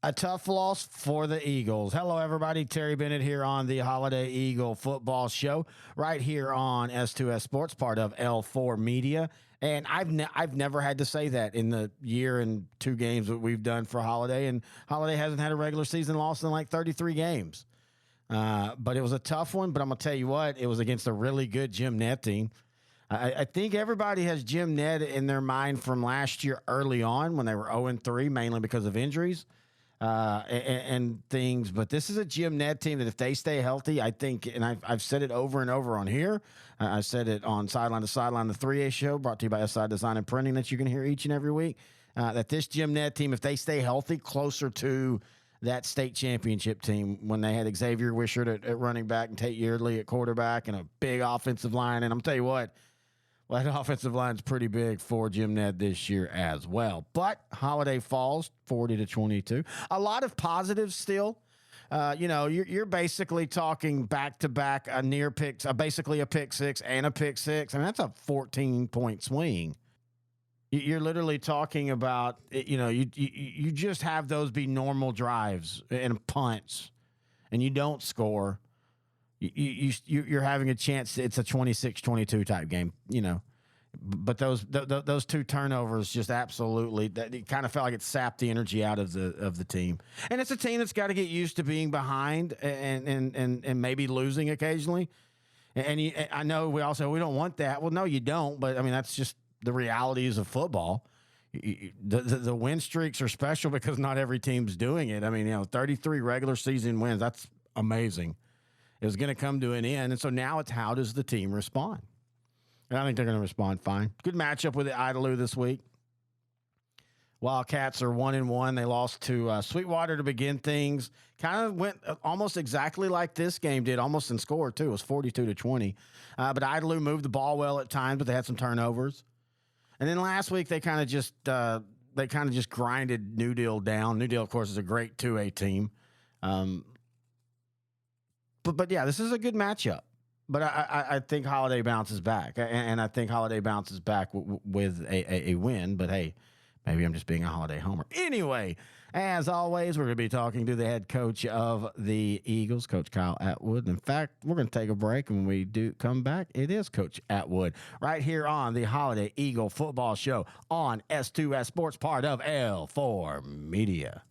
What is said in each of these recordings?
A tough loss for the Eagles. Hello, everybody. Terry Bennett here on the Holliday Eagle Football Show, right here on S2S Sports, part of L4 Media. And I've never had to say that in the year and 2 games that we've done for Holliday. And Holliday hasn't had a regular season loss in like 33 games. But it was a tough one. But I'm going to tell you what, it was against a really good Jim Ned team. I think everybody has Jim Ned in their mind from last year early on when they were 0-3, mainly because of injuries. And things, but this is a Jim Ned team that if they stay healthy, I think, and I've said it over and over on here. I said it on Sideline to Sideline, the 3A show brought to you by SI Design and Printing that you can hear each and every week. That this Jim Ned team, if they stay healthy, closer to that state championship team when they had Xavier Wishart at running back and Tate Yeardley at quarterback and a big offensive line. And I'm tell you what. Well, that offensive line's pretty big for Jim Ned this year as well. But Holliday falls 40-22. A lot of positives still. You're basically talking back-to-back a near pick, basically a pick six and a pick six. I mean, that's a 14-point swing. You're literally talking about, you just have those be normal drives and punts, and you don't score. You're having a chance. It's a 26-22 type game, But those 2 turnovers just absolutely, that it kind of felt like it sapped the energy out of the team. And it's a team that's got to get used to being behind and maybe losing occasionally. And I know we all say we don't want that. Well, no, you don't. But I mean, that's just the realities of football. The win streaks are special because not every team's doing it. I mean, 33 regular season wins. That's amazing. It was going to come to an end. And so now it's how does the team respond? And I think they're going to respond fine. Good matchup with the Idalou this week. Wildcats are 1-1. They lost to Sweetwater to begin things. Kind of went almost exactly like this game did, almost in score too. It was 42-20. But Idalou moved the ball well at times, but they had some turnovers. And then last week they kind of just grinded New Deal down. New Deal, of course, is a great 2A team. But yeah, this is a good matchup. But I think Holliday bounces back, and I think Holliday bounces back with a win. But hey, maybe I'm just being a Holliday homer. Anyway, as always, we're going to be talking to the head coach of the Eagles, Coach Kyle Atwood. In fact, we're going to take a break, and when we do come back, it is Coach Atwood right here on the Holliday Eagle Football Show on S2S Sports, part of L4 Media.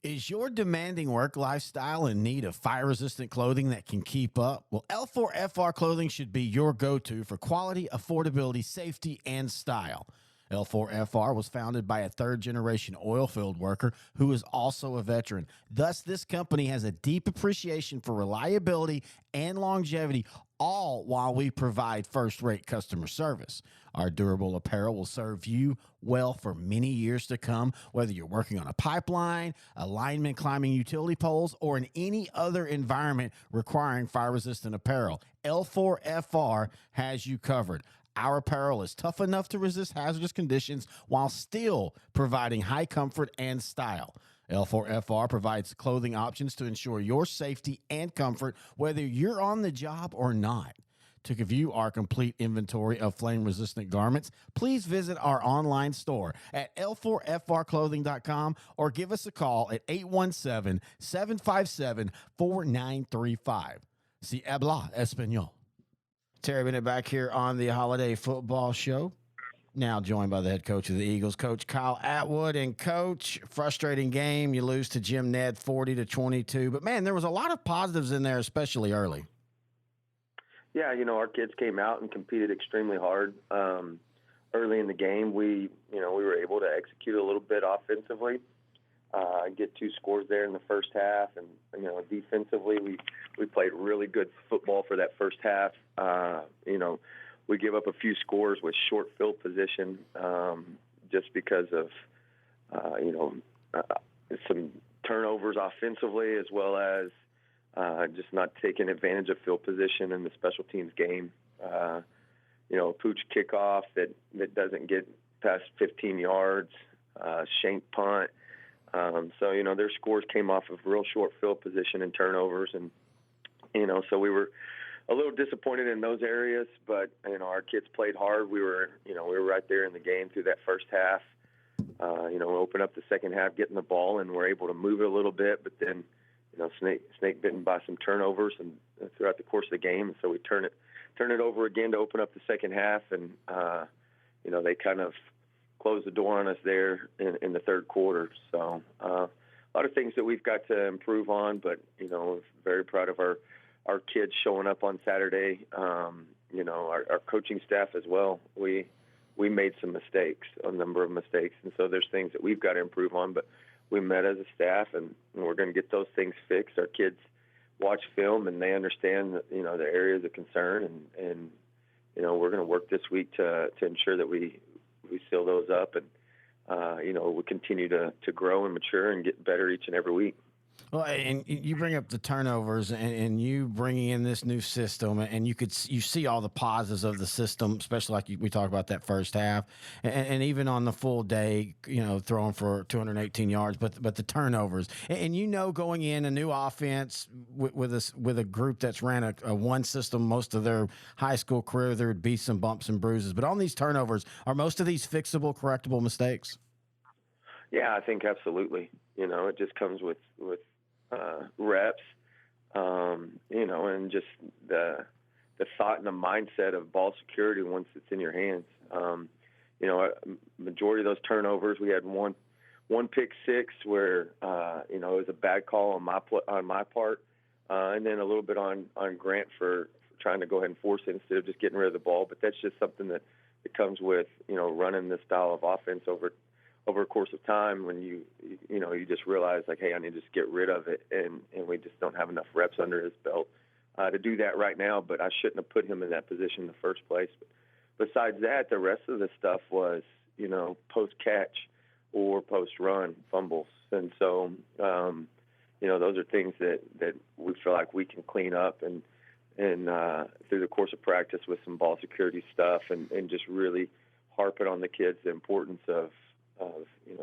Is your demanding work lifestyle in need of fire-resistant clothing that can keep up? Well, L4FR clothing should be your go-to for quality, affordability, safety, and style. L4FR was founded by a third-generation oil field worker who is also a veteran. Thus, this company has a deep appreciation for reliability and longevity, all while we provide first-rate customer service. Our durable apparel will serve you well for many years to come, whether you're working on a pipeline, a lineman climbing utility poles, or in any other environment requiring fire-resistant apparel. L4FR has you covered. Our apparel is tough enough to resist hazardous conditions while still providing high comfort and style. L4FR provides clothing options to ensure your safety and comfort, whether you're on the job or not. To view our complete inventory of flame-resistant garments, please visit our online store at L4FRclothing.com or give us a call at 817-757-4935. Si habla español. Terry Bennett back here on the Holliday Football Show. Now joined by the head coach of the Eagles, Coach Kyle Atwood. And, Coach, frustrating game. You lose to Jim Ned 40-22. But, man, there was a lot of positives in there, especially early. Yeah, our kids came out and competed extremely hard. Early in the game, we were able to execute a little bit offensively, get 2 scores there in the first half. And, defensively, we played really good football for that first half. We give up a few scores with short field position just because of, some turnovers offensively as well as just not taking advantage of field position in the special teams game. Pooch kickoff that doesn't get past 15 yards, shank punt. So their scores came off of real short field position and turnovers. And, so we were a little disappointed in those areas, but, our kids played hard. We were right there in the game through that first half. open up the second half, getting the ball, and we're able to move it a little bit. But then, snake bitten by some turnovers and throughout the course of the game. And so we turn it over again to open up the second half, and they kind of closed the door on us there in the third quarter. So a lot of things that we've got to improve on, but very proud of our kids showing up on Saturday. Our coaching staff as well. We made some mistakes, a number of mistakes, and so there's things that we've got to improve on. But we met as a staff, and we're going to get those things fixed. Our kids watch film, and they understand the areas of concern, and we're going to work this week to ensure that we seal those up, and we continue to grow and mature and get better each and every week. Well, and you bring up the turnovers, and you bringing in this new system, and you see all the positives of the system, especially like we talked about that first half, and even on the full day, throwing for 218 yards, but the turnovers, and going in a new offense with a group that's ran a one system most of their high school career, there would be some bumps and bruises, but on these turnovers, are most of these fixable, correctable mistakes? Yeah, I think absolutely. It just comes with reps, and just the thought and the mindset of ball security once it's in your hands. A majority of those turnovers, we had one pick six where it was a bad call on my part, and then a little bit on Grant for trying to go ahead and force it instead of just getting rid of the ball. But that's just something that comes with running this style of offense over a course of time, when you just realize, like, hey, I need to just get rid of it, and we just don't have enough reps under his belt to do that right now. But I shouldn't have put him in that position in the first place. But besides that, the rest of the stuff was post catch or post run fumbles, and so those are things that we feel like we can clean up and through the course of practice with some ball security stuff, and just really harp it on the kids, the importance of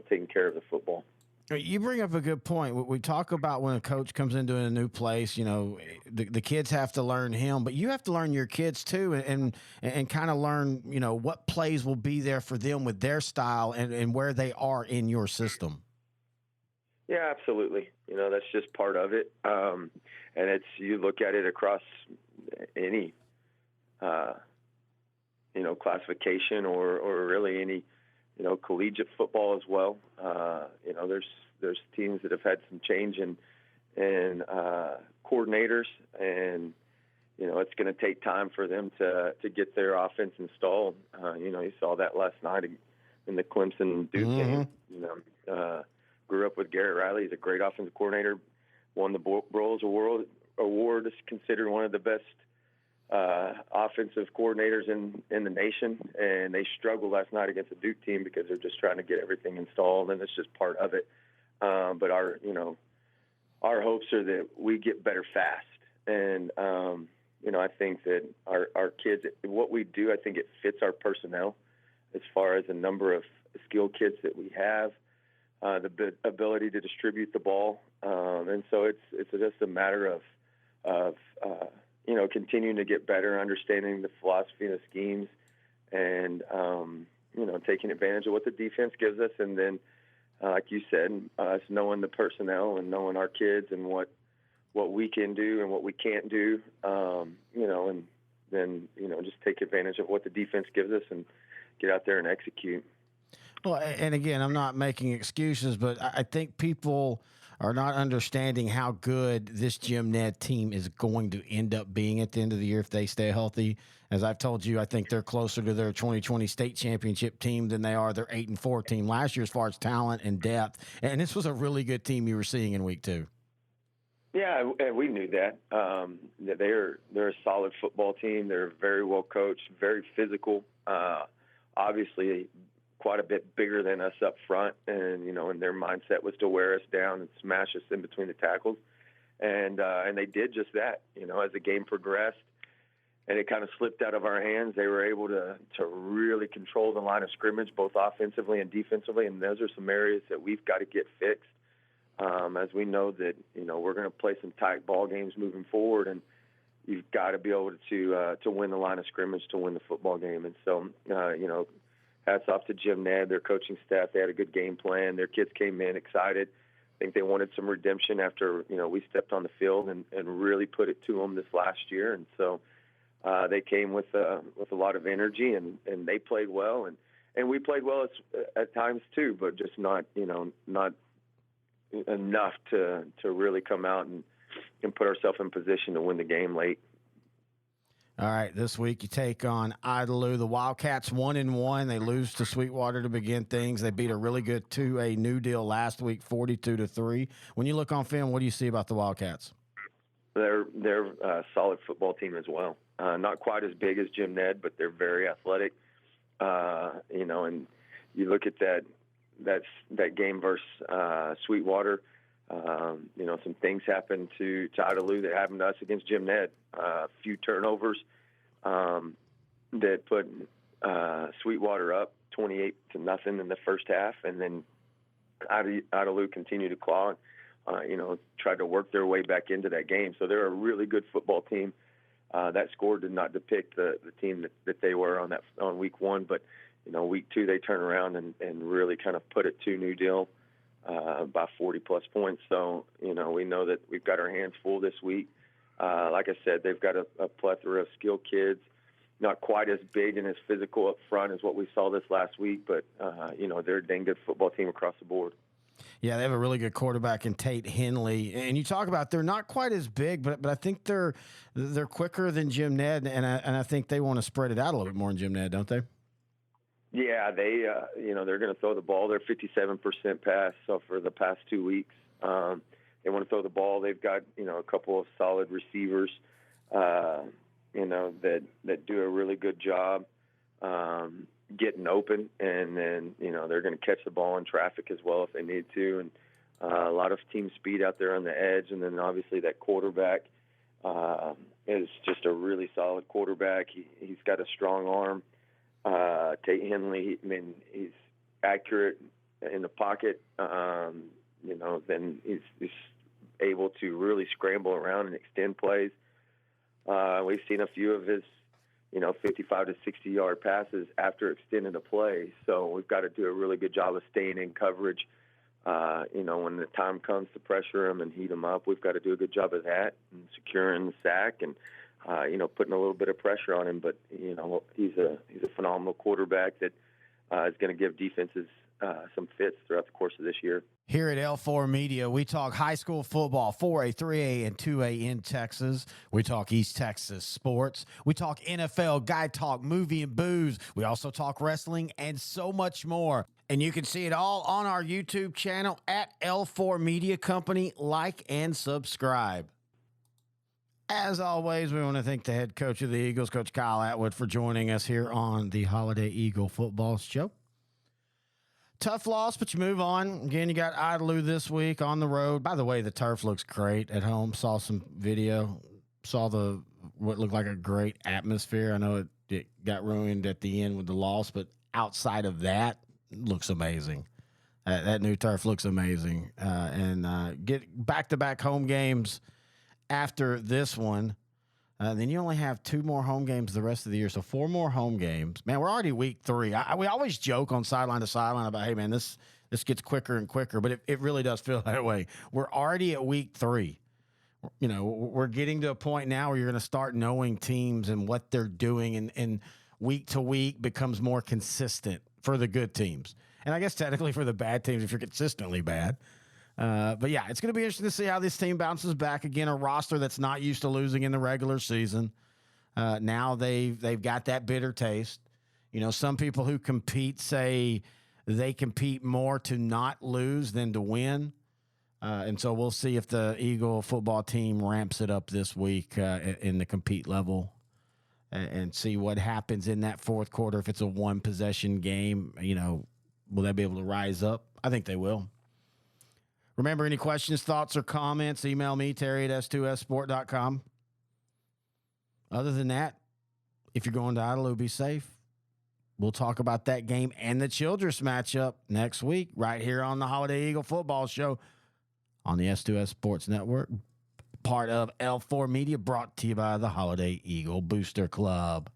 taking care of the football. You bring up a good point. We talk about when a coach comes into a new place, the kids have to learn him, but you have to learn your kids too, and kind of learn, what plays will be there for them with their style and where they are in your system. Yeah, absolutely. That's just part of it. And you look at it across any, classification or really any, collegiate football as well. There's teams that have had some change in coordinators, and it's going to take time for them to get their offense installed. You saw that last night in the Clemson Duke game. Grew up with Garrett Riley. He's a great offensive coordinator. Won the Broyles Award. Is considered one of the best offensive coordinators in the nation, and they struggled last night against the Duke team because they're just trying to get everything installed, and it's just part of it. But our hopes are that we get better fast, and I think that our kids, what we do, I think it fits our personnel as far as the number of skilled kids that we have, the ability to distribute the ball, and so it's just a matter of continuing to get better, understanding the philosophy and the schemes, and, taking advantage of what the defense gives us. And then, like you said, us knowing the personnel and knowing our kids and what we can do and what we can't do, and then, just take advantage of what the defense gives us and get out there and execute. Well, and again, I'm not making excuses, but I think people are not understanding how good this Jim Ned team is going to end up being at the end of the year if they stay healthy. As I've told you, I think they're closer to their 2020 state championship team than they are their 8-4 team last year as far as talent and depth. And this was a really good team you were seeing in week 2. Yeah, and we knew that. They're a solid football team. They're very well coached, very physical. Obviously, quite a bit bigger than us up front, and and their mindset was to wear us down and smash us in between the tackles, and they did just that. As the game progressed and it kind of slipped out of our hands, they were able to really control the line of scrimmage, both offensively and defensively, and those are some areas that we've got to get fixed, as we know that we're going to play some tight ball games moving forward, and you've got to be able to win the line of scrimmage to win the football game. And so hats off to Jim Ned, their coaching staff. They had a good game plan. Their kids came in excited. I think they wanted some redemption after, we stepped on the field and really put it to them this last year. And so they came with a lot of energy, and they played well. And we played well at times too, but just not enough to really come out and put ourselves in position to win the game late. All right, this week you take on Idalou. The Wildcats 1-1. They lose to Sweetwater to begin things. They beat a really good 2A New Deal last week, 42-3. When you look on film, what do you see about the Wildcats? They're a solid football team as well. Not quite as big as Jim Ned, but they're very athletic. And you look at that game versus Sweetwater. Some things happened to Idalou that happened to us against Jim Ned. A few turnovers that put Sweetwater up 28-0 in the first half, and then Idalou continued to claw and tried to work their way back into that game. So they're a really good football team. That score did not depict the team that they were on week one, but week two they turn around and really kind of put it to New Deal by 40-plus points. So, we know that we've got our hands full this week. Like I said, they've got a plethora of skilled kids, not quite as big and as physical up front as what we saw this last week, but, they're a dang good football team across the board. Yeah, they have a really good quarterback in Tate Henley. And you talk about they're not quite as big, but I think they're quicker than Jim Ned, and I think they want to spread it out a little bit more than Jim Ned, don't they? Yeah, they, they're going to throw the ball. They're 57% pass for the past 2 weeks. They want to throw the ball. They've got, a couple of solid receivers, that do a really good job getting open. And then, they're going to catch the ball in traffic as well if they need to. And a lot of team speed out there on the edge. And then obviously that quarterback is just a really solid quarterback. He's got a strong arm. Tate Henley, he's accurate in the pocket. Then he's able to really scramble around and extend plays. We've seen a few of his, 55 to 60-yard passes after extending a play. So we've got to do a really good job of staying in coverage. When the time comes to pressure him and heat him up, we've got to do a good job of that and securing the sack and putting a little bit of pressure on him. But, he's a phenomenal quarterback that is going to give defenses some fits throughout the course of this year. Here at L4 Media, we talk high school football, 4A, 3A, and 2A in Texas. We talk East Texas sports. We talk NFL, guy talk, movie and booze. We also talk wrestling and so much more. And you can see it all on our YouTube channel at L4 Media Company. Like and subscribe. As always, we want to thank the head coach of the Eagles, Coach Kyle Atwood, for joining us here on the Holliday Eagle Football Show. Tough loss, but you move on. Again, you got Idalou this week on the road. By the way, the turf looks great at home. Saw some video. Saw what looked like a great atmosphere. I know it got ruined at the end with the loss, but outside of that, it looks amazing. That new turf looks amazing. And get back-to-back home games after this one. Then you only have 2 more home games the rest of the year, so 4 more home games. Man, we're already week 3. We always joke on sideline to sideline about, hey, man, this gets quicker and quicker, but it really does feel that way. We're already at week 3. We're getting to a point now where you're going to start knowing teams and what they're doing, and week to week becomes more consistent for the good teams. And I guess technically for the bad teams if you're consistently bad. But yeah, it's going to be interesting to see how this team bounces back. Again, a roster that's not used to losing in the regular season. Now they've got that bitter taste. Some people who compete say they compete more to not lose than to win. And so we'll see if the Eagle football team ramps it up this week in the compete level and see what happens in that fourth quarter. If it's a 1-possession game, will they be able to rise up? I think they will. Remember, any questions, thoughts, or comments, email me, Terry at s2ssport.com. Other than that, if you're going to Idalou, be safe. We'll talk about that game and the Childress matchup next week right here on the Holliday Eagle Football Show on the S2S Sports Network, part of L4 Media, brought to you by the Holliday Eagle Booster Club.